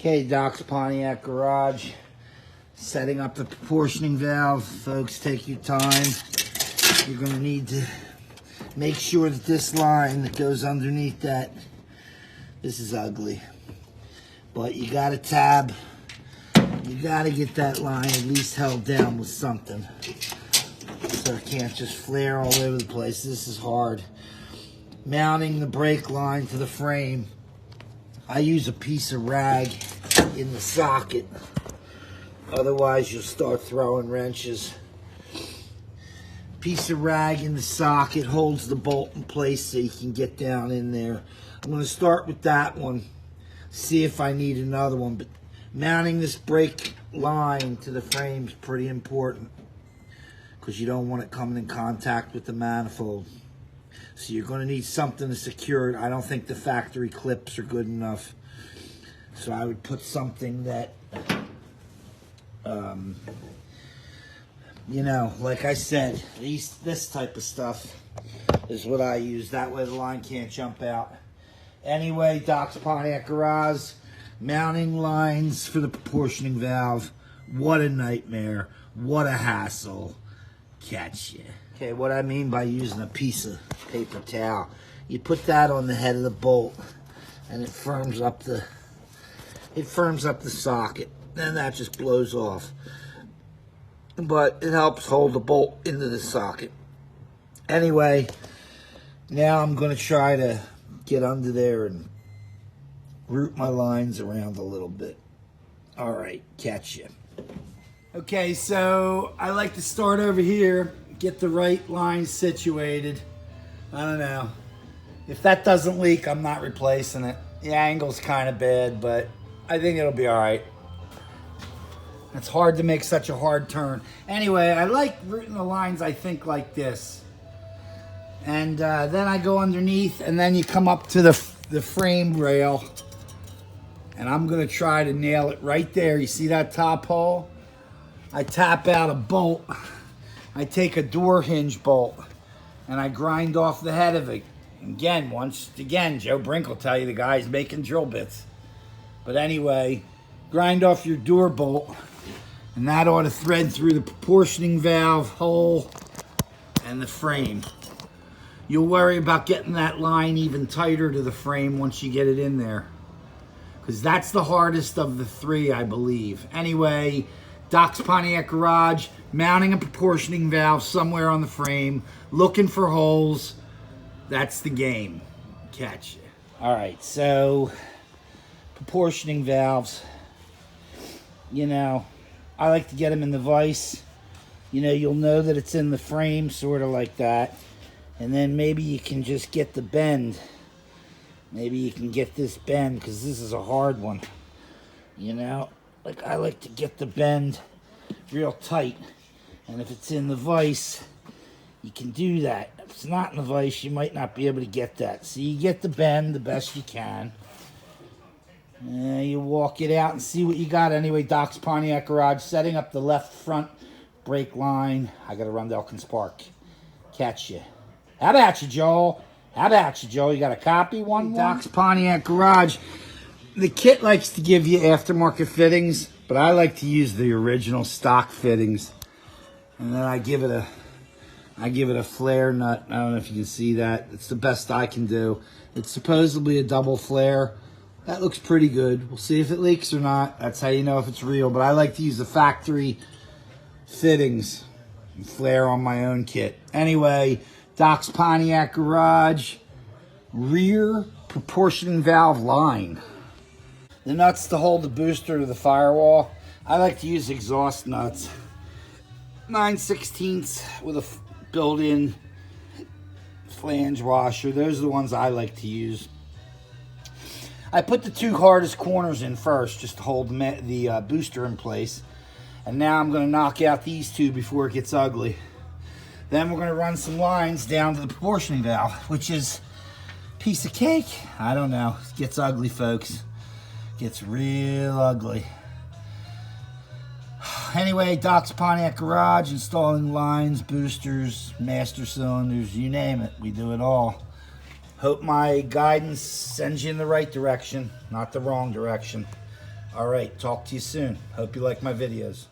Okay, Doc's Pontiac garage. Setting up the proportioning valve. Folks, take your time. You're going to need to make sure that this line that goes underneath that, this is ugly. But you got to tab. You got to get that line at least held down with something, so it can't just flare all over the place. This is hard. Mounting the brake line to the frame. I use a piece of rag in the socket. Otherwise, you'll start throwing wrenches. Piece of rag in the socket holds the bolt in place so you can get down in there. I'm going to start with that one. See if I need another one. But mounting this brake line to the frame is pretty important, because you don't want it coming in contact with the manifold. So you're going to need something to secure it. I don't think the factory clips are good enough. So I would put something that, you know, like I said, this type of stuff is what I use. That way the line can't jump out. Anyway, Doc's Pontiac garage, mounting lines for the proportioning valve. What a nightmare. What a hassle. Catch ya. Okay, what I mean by using a piece of paper towel, you put that on the head of the bolt and it firms up the socket. Then that just blows off. But it helps hold the bolt into the socket. Anyway, now I'm going to try to get under there and route my lines around a little bit. All right, catch ya. Okay, so I like to start over here, get the right line situated. I don't know. If that doesn't leak, I'm not replacing it. The angle's kind of bad, but I think it'll be all right. It's hard to make such a hard turn. Anyway, I like routing the lines, I think, like this. And then I go underneath, and then you come up to the frame rail. And I'm going to try to nail it right there. You see that top hole? I tap out a bolt. I take a door hinge bolt, and I grind off the head of it. Again, once again, Joe Brink will tell you the guy's making drill bits. But anyway, grind off your door bolt, and that ought to thread through the proportioning valve hole and the frame. You'll worry about getting that line even tighter to the frame once you get it in there, because that's the hardest of the three, I believe. Anyway, Doc's Pontiac garage, mounting a proportioning valve somewhere on the frame, looking for holes. That's the game. Catch it. All right, so proportioning valves, you know, I like to get them in the vise. You know, you'll know that it's in the frame, sort of like that. And then maybe you can just get the bend. Maybe you can get this bend, because this is a hard one. You know, like I like to get the bend real tight. And if it's in the vise, you can do that. If it's not in the vise, you might not be able to get that. So you get the bend the best you can. You walk it out and see what you got. Anyway, Doc's Pontiac garage, setting up the left front brake line. I got to run to Elkins Park. Catch you. How about you, Joel? How about you, Joel? You got a copy? Doc's Pontiac garage. The kit likes to give you aftermarket fittings, but I like to use the original stock fittings. And then I give it a flare nut. I don't know if you can see that. It's the best I can do. It's supposedly a double flare. That looks pretty good. We'll see if it leaks or not. That's how you know if it's real. But I like to use the factory fittings and flare on my own kit. Anyway, Doc's Pontiac garage, rear proportioning valve line. The nuts to hold the booster to the firewall. I like to use exhaust nuts. 9/16 with a built-in flange washer. Those are the ones I like to use. I put the two hardest corners in first, just to hold the booster in place. And now I'm going to knock out these two before it gets ugly. Then we're going to run some lines down to the proportioning valve, which is a piece of cake. I don't know. It gets ugly, folks. It gets real ugly. Anyway, Doc's Pontiac garage, installing lines, boosters, master cylinders, you name it. We do it all. Hope my guidance sends you in the right direction, not the wrong direction. All right, talk to you soon. Hope you like my videos.